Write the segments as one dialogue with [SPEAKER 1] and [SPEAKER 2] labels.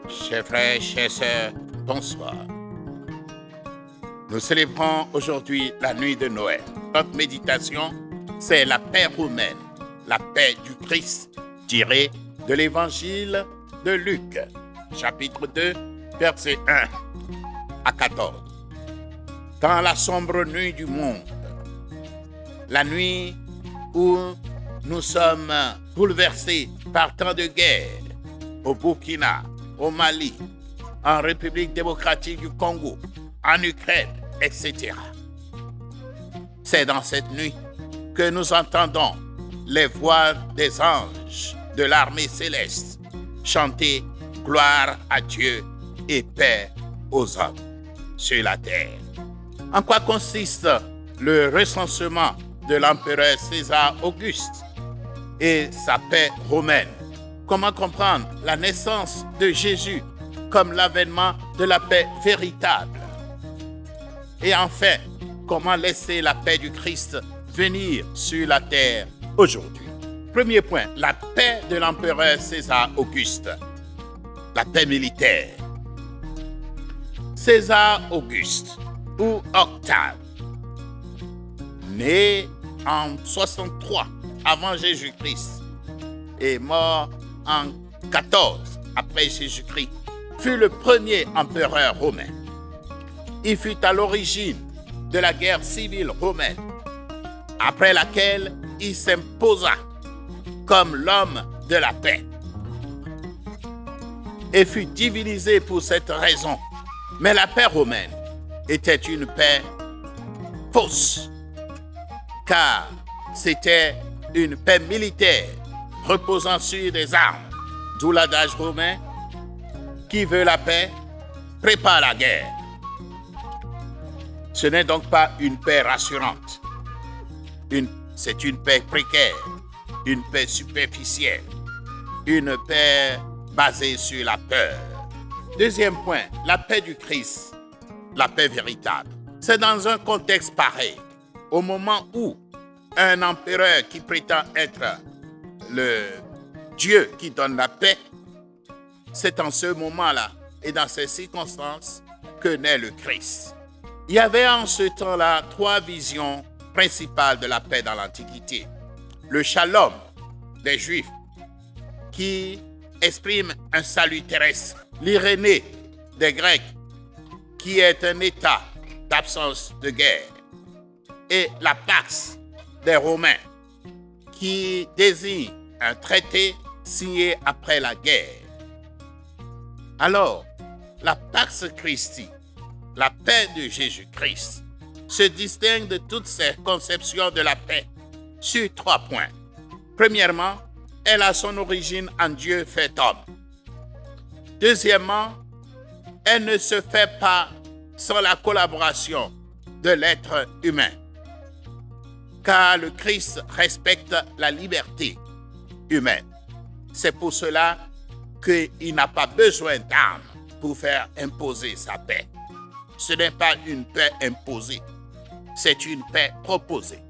[SPEAKER 1] Chers frères, chères sœurs, bonsoir. Nous célébrons aujourd'hui la nuit de Noël. Notre méditation, c'est la paix romaine, la paix du Christ, tirée de l'évangile de Luc, chapitre 2, versets 1 à 14. Dans la sombre nuit du monde, la nuit où nous sommes bouleversés par tant de guerres, au Burkina, au Mali, en République démocratique du Congo, en Ukraine, etc. C'est dans cette nuit que nous entendons les voix des anges de l'armée céleste chanter gloire à Dieu et paix aux hommes sur la terre. En quoi consiste le recensement de l'empereur César Auguste et sa paix romaine? Comment comprendre la naissance de Jésus comme l'avènement de la paix véritable? Et enfin, comment laisser la paix du Christ venir sur la terre aujourd'hui? Premier point, la paix de l'empereur César Auguste, la paix militaire. César Auguste ou Octave, né en 63 avant Jésus-Christ et mort en 14 après Jésus-Christ, fut le premier empereur romain. Il fut à l'origine de la guerre civile romaine, après laquelle il s'imposa comme l'homme de la paix et fut divinisé pour cette raison. Mais la paix romaine était une paix fausse, car c'était une paix militaire reposant sur des armes, d'où l'adage romain: qui veut la paix prépare la guerre. Ce n'est donc pas une paix rassurante. C'est une paix précaire, une paix superficielle, une paix basée sur la peur. Deuxième point, la paix du Christ, la paix véritable. C'est dans un contexte pareil, au moment où un empereur qui prétend être le Dieu qui donne la paix, c'est en ce moment-là et dans ces circonstances que naît le Christ. Il y avait en ce temps-là 3 visions principales de la paix dans l'Antiquité. Le shalom des Juifs, qui exprime un salut terrestre. L'Irénée des Grecs, qui est un état d'absence de guerre. Et la Pax des Romains, qui désigne un traité signé après la guerre. Alors, la Pax Christi, la paix de Jésus-Christ, se distingue de toutes ces conceptions de la paix sur 3 points. Premièrement, elle a son origine en Dieu fait homme. Deuxièmement, elle ne se fait pas sans la collaboration de l'être humain, car le Christ respecte la liberté humaine. C'est pour cela qu'il n'a pas besoin d'armes pour faire imposer sa paix. Ce n'est pas une paix imposée, c'est une paix proposée.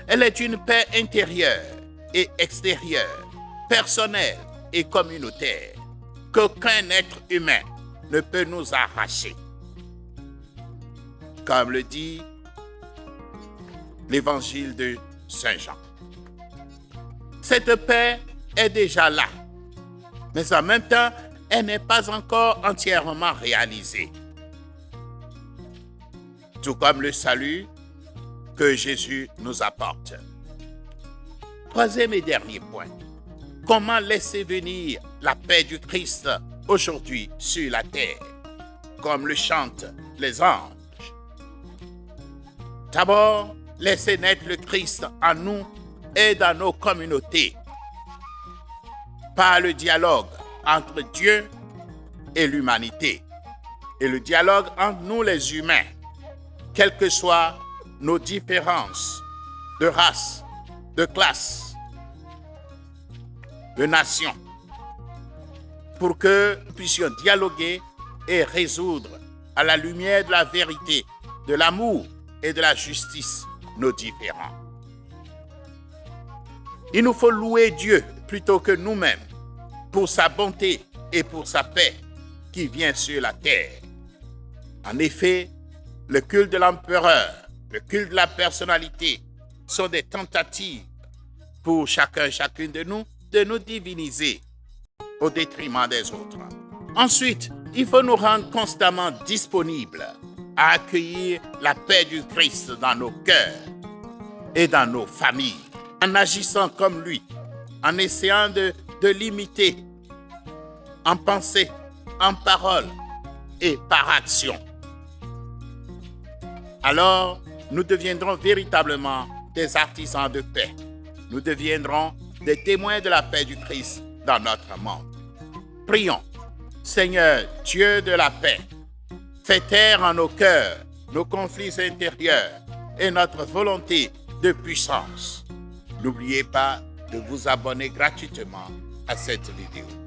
[SPEAKER 1] Elle est une paix intérieure et extérieure, personnelle et communautaire, qu'aucun être humain ne peut nous arracher. Comme le dit l'évangile de Saint Jean. Cette paix est déjà là, mais en même temps, elle n'est pas encore entièrement réalisée. Tout comme le salut que Jésus nous apporte. Troisième et dernier point. Comment laisser venir la paix du Christ aujourd'hui sur la terre, comme le chantent les anges? D'abord, laisser naître le Christ en nous et dans nos communautés, par le dialogue entre Dieu et l'humanité, et le dialogue entre nous les humains, quelles que soient nos différences de race, de classe, de nation, pour que nous puissions dialoguer et résoudre à la lumière de la vérité, de l'amour et de la justice nos différends. Il nous faut louer Dieu plutôt que nous-mêmes pour sa bonté et pour sa paix qui vient sur la terre. En effet, le culte de l'empereur, le culte de la personnalité sont des tentatives pour chacune de nous diviniser au détriment des autres. Ensuite, il faut nous rendre constamment disponibles à accueillir la paix du Christ dans nos cœurs et dans nos familles, en agissant comme lui, en essayant de l'imiter en pensée, en parole et par action. Alors, nous deviendrons véritablement des artisans de paix. Nous deviendrons des témoins de la paix du Christ dans notre monde. Prions. Seigneur, Dieu de la paix, fais taire en nos cœurs nos conflits intérieurs et notre volonté de puissance. N'oubliez pas de vous abonner gratuitement à cette vidéo.